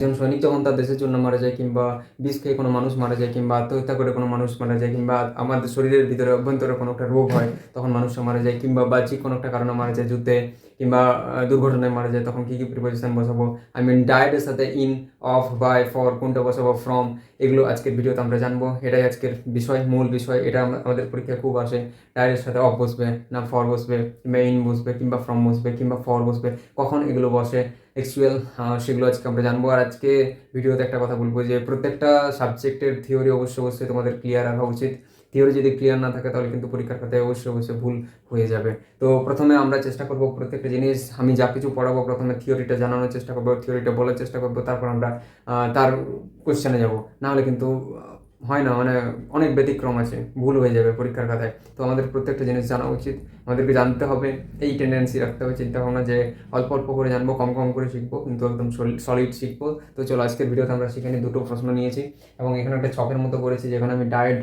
একজন সৈনিক যখন তার দেশের জন্য মারা যায়, কিংবা বিষ খেয়ে কোনো মানুষ মারা যায়, কিংবা আত্মহত্যা করে কোনো মানুষ মারা যায়, কিংবা আমাদের শরীরের ভিতরে অভ্যন্তরে কোনো একটা রোগ হয় তখন মানুষটা মারা যায়, কিংবা বাহ্যিক কোনো একটা কারণে মারা যায়, যুদ্ধে কিংবা দুর্ঘটনায় মারা যায়, তখন কী কী প্রিপোজিশন বসাবো, ডায়েটের সাথে ইন, অফ, বাই, ফর কোনটা বসাবো, ফ্রম, এগুলো আজকের ভিডিওতে আমরা জানবো। এটাই আজকের বিষয়, মূল বিষয়। এটা আমাদের পরীক্ষায় খুব আসে। ডায়েটের সাথে অফ বসবে না ফর বসবে, কিংবা ইন বসবে, কিংবা ফ্রম বসবে, কিংবা ফর বসবে, কখন এগুলো বসে অ্যাকচুয়াল, সেগুলো আজকে আমরা জানবো। আর আজকে ভিডিওতে একটা কথা বলবো যে প্রত্যেকটা সাবজেক্টের থিওরি অবশ্যই তোমাদের ক্লিয়ার রাখা উচিত। থিওরি যদি ক্লিয়ার না থাকে তাহলে কিন্তু পরীক্ষার খাতায় অবশ্যই ভুল হয়ে যাবে। তো প্রথমে আমরা চেষ্টা করবো প্রত্যেকটা জিনিস, আমি যা কিছু পড়াবো প্রথমে থিওরিটা জানানোর চেষ্টা করবো, থিওরিটা বলার চেষ্টা করবো, তারপর আমরা তার কোশ্চেনে যাব। নাহলে কিন্তু হয় না, অনেক ব্যতিক্রম আছে, ভুল হয়ে যাবে পরীক্ষার খাতায়। তো আমাদের প্রত্যেকটা জিনিস জানা উচিত, আমাদেরকে জানতে হবে, এই টেন্ডেন্সি রাখতে হবে, চিন্তা ভাবনা যে অল্প অল্প করে জানবো, কম কম করে শিখবো, কিন্তু একদম সলিড শিখবো। তো চলো আজকের ভিডিওতে আমরা সেখানে দুটো প্রশ্ন নিয়েছি এবং এখানে একটা ছকের মতো করেছি, যেখানে আমি ডায়েট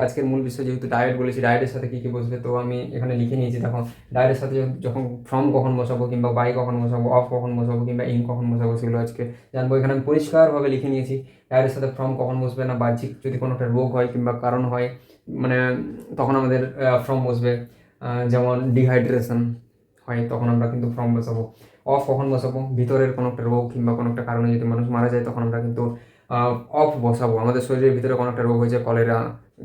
আজকের মূল বিষয় যেহেতু ডায়েট বলেছি, ডায়েটের সাথে কী কী বসবে তো আমি এখানে লিখে নিয়েছি। দেখো, ডায়েটের সাথে যখন ফ্রম কখন বসাবো, কিংবা বাই কখন বসাবো, অফ কখন বসাবো, কিংবা ইন কখন বসাবো, সেগুলো আজকে জানবো। এখানে আমি পরিষ্কারভাবে লিখে নিয়েছি ডায়েটের সাথে ফ্রম কখন বসবে না, বাহ্যিক যদি কোনো একটা রোগ হয় কিংবা কারণ হয় তখন আমাদের ফ্রম বসবে। যেমন ডিহাইড্রেশন হয় তখন আমরা কিন্তু ফ্রম বসাবো। অফ কখন বসাবো, ভিতরের কোনো একটা রোগ কিংবা কোনো একটা কারণে যদি মানুষ মারা যায় তখন আমরা কিন্তু অফ বসাবো। আমাদের শরীরের ভিতরে কোনো একটা রোগ হয়েছে, কলেরা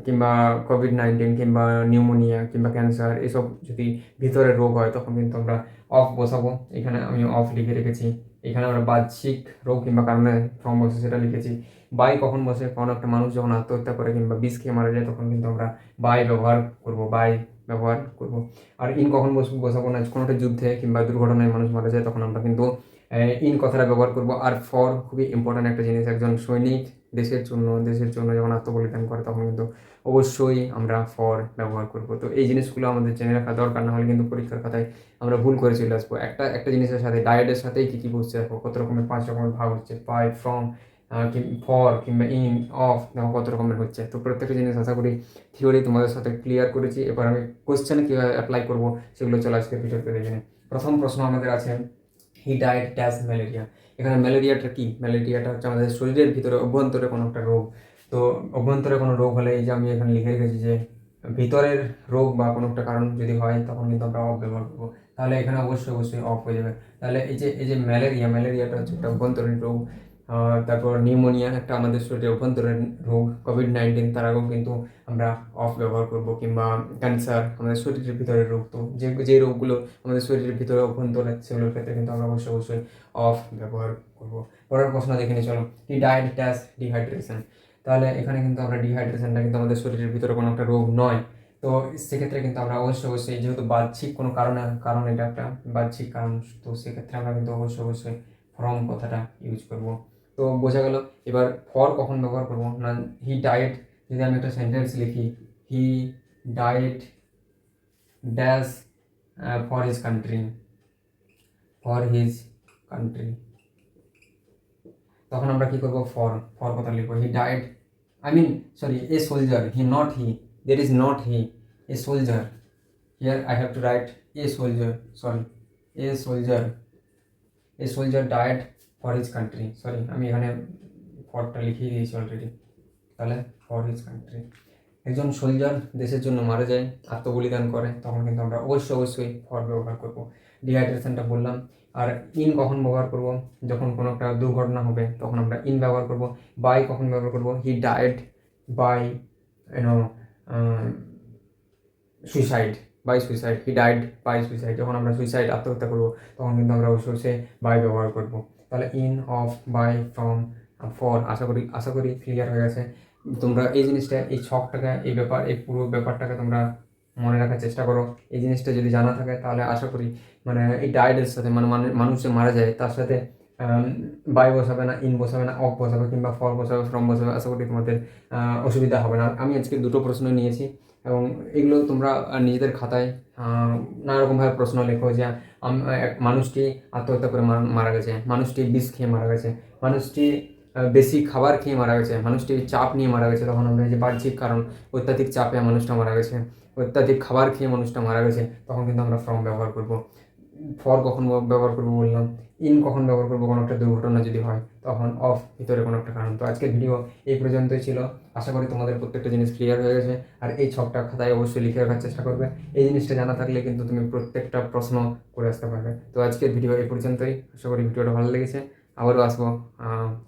কিংবা কোভিড-19 কিংবা নিউমোনিয়া কিংবা ক্যান্সার, এসব যদি ভিতরের রোগ হয় তখন কিন্তু আমরা অফ বসাবো। এখানে আমি অফ লিখে রেখেছি। এখানে আমরা বাহ্যিক রোগ কিংবা কারণে ফ্রম বসে সেটা লিখেছি। বাই কখন বসে, কোনো একটা মানুষ যখন আত্মহত্যা করে কিংবা বিষ খেয়ে মারা যায় তখন কিন্তু আমরা বাই ব্যবহার করব। আর ইন কখন বসাবো না, কোনো একটা যুদ্ধে কিংবা দুর্ঘটনায় মানুষ মারা যায় তখন আমরা কিন্তু ইন কথাটা ব্যবহার করব। আর ফর খুবই ইম্পর্ট্যান্ট একটা জিনিস, একজন সৈনিক দেশের জন্য যখন আত্মবলিদান করে তখন কিন্তু অবশ্যই আমরা ফর ব্যবহার করব। তো এই জিনিসগুলো আমাদের জেনে রাখা দরকার, না হলে কিন্তু পরীক্ষার খাতায় আমরা ভুল করে চলে আসবো। একটা জিনিসের সাথে ডায়েটের সাথেই কী কী বসছে দেখো, কত রকমের 5 রকমের ভাগ হচ্ছে, বাই, ফ্রম, ফর কিংবা ইন, অফ, দেখো কত রকমের হচ্ছে। তো প্রত্যেকটা জিনিস আশা করি থিওরি তোমাদের সাথে ক্লিয়ার করেছি। এবার আমি কোশ্চেনে কীভাবে অ্যাপ্লাই করবো সেগুলো চলে আজকে ভিডিওতে দেখে নিই। প্রথম প্রশ্ন আমাদের আছে, হি ডায়েড ড্যাশ ম্যালেরিয়া। এখানে ম্যালেরিয়াটা কি, ম্যালেরিয়াটা হচ্ছে আমাদের শরীরের ভিতরে অভ্যন্তরে কোনো একটা রোগ। তো অভ্যন্তরে কোনো রোগ হলে, এই যে আমি এখানে লিখে রেখেছি যে ভিতরের রোগ বা কোনো একটা কারণ যদি হয় তখন কিন্তু আমরা অফ ব্যবহার করবো। তাহলে এখানে অবশ্যই অফ হয়ে যাবে। তাহলে এই যে ম্যালেরিয়াটা হচ্ছে একটা অভ্যন্তরীণ রোগ। তারপর নিউমোনিয়া একটা আমাদের শরীরে অভ্যন্তরীণ রোগ, কোভিড-19 তার আগেও কিন্তু আমরা অফ ব্যবহার করব, কিংবা ক্যান্সার আমাদের শরীরের ভিতরের রোগ। তো যে রোগগুলো আমাদের শরীরের ভিতরে অভ্যন্তরে সেগুলোর ক্ষেত্রে কিন্তু আমরা অবশ্যই অফ ব্যবহার করব। পরের প্রশ্ন দেখে নিই চলো, হি ডায়েড ড্যাশ ডিহাইড্রেশন। তাহলে এখানে কিন্তু আমরা ডিহাইড্রেশনটা কিন্তু আমাদের শরীরের ভিতরে কোনো একটা রোগ নয়। তো সেক্ষেত্রে কিন্তু আমরা অবশ্যই যেহেতু বাহ্যিক কোনো কারণ এটা একটা বাহ্যিক কারণ, তো সেক্ষেত্রে আমরা কিন্তু অবশ্যই ফ্রম কথাটা ইউজ করব। তো বোঝা গেল। এবার ফর কখন ব্যবহার করবো না, হি ডায়েট, যদি আমি একটা সেন্টেন্স লিখি, he died dash for his country, তখন আমরা কি করবো, ফর কথা লিখবো। He died, a soldier, there is not he, a soldier. Here I have to write a soldier, a soldier died for his country. আমি এখানে ফরটা লিখিয়ে দিয়েছি অলরেডি। তাহলে ফর হিজ কান্ট্রি, একজন সোলজার দেশের জন্য মারা যায়, আত্মবলিদান করে, তখন কিন্তু আমরা অবশ্যই ফর ব্যবহার করব। ডিহাইড্রেশনটা বললাম। আর ইন কখন ব্যবহার করব, যখন কোনো একটা দুর্ঘটনা হবে তখন আমরা ইন ব্যবহার করব। বাই কখন ব্যবহার করব, he died by suicide, he died by suicide, যখন আমরা আত্মহত্যা করবো তখন কিন্তু আমরা অবশ্যই বাই ব্যবহার করব। তাহলে in, of, by, from, for, আশা করি ক্লিয়ার হয়ে গেছে। তোমরা এই জিনিসটা, এই ছকটাকে, এই পুরো ব্যাপারটাকে তোমরা মনে রাখার চেষ্টা করো। এই জিনিসটা যদি জানা থাকে তাহলে আশা করি এই ডায়েটের সাথে মানুষ যে মারা যায় তার সাথে বাই বসাবে না, ইন বসাবে না, অফ বসাবে, কিংবা ফর বসাবে, ফ্রম বসাবে, আশা করি তোমাদের অসুবিধা হবে না। আমি আজকে দুটো প্রশ্ন নিয়েছি এবং এগুলো তোমরা নিজেদের খাতায় নানা রকমভাবে প্রশ্ন লেখো যে এক মানুষটি আত্মহত্যা করে মারা গেছে, মানুষটি বিষ খেয়ে মারা গেছে, মানুষটি বেশি খাবার খেয়ে মারা গেছে, মানুষটি চাপ নিয়ে মারা গেছে, তখন আমরা যে বাহ্যিক কারণ, অত্যাধিক চাপে মানুষটা মারা গেছে, অত্যাধিক খাবার খেয়ে মানুষটা মারা গেছে, তখন কিন্তু আমরা ফ্রম ব্যবহার করব। ফর কখন ব্যবহার করবো বললাম, ইন কখন ব্যবহার করবো কোনো একটা দুর্ঘটনা যদি হয়, তখন অফ ভিতরে কোনো একটা কারণ। তো আজকের ভিডিও এই পর্যন্তই ছিল। আশা করি তোমাদের প্রত্যেকটা জিনিস ক্লিয়ার হয়ে গেছে। আর এই ছকটা খাতায় অবশ্যই লিখে রাখার চেষ্টা করবে। এই জিনিসটা জানা থাকলে কিন্তু তুমি প্রত্যেকটা প্রশ্ন করে আসতে পারবে। তো আজকের ভিডিও এই পর্যন্তই। আশা করি ভিডিওটা ভালো লেগেছে। আবারও আসবো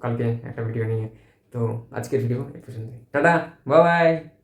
কালকে একটা ভিডিও নিয়ে। তো আজকের ভিডিও এই পর্যন্তই। Tata, bye bye.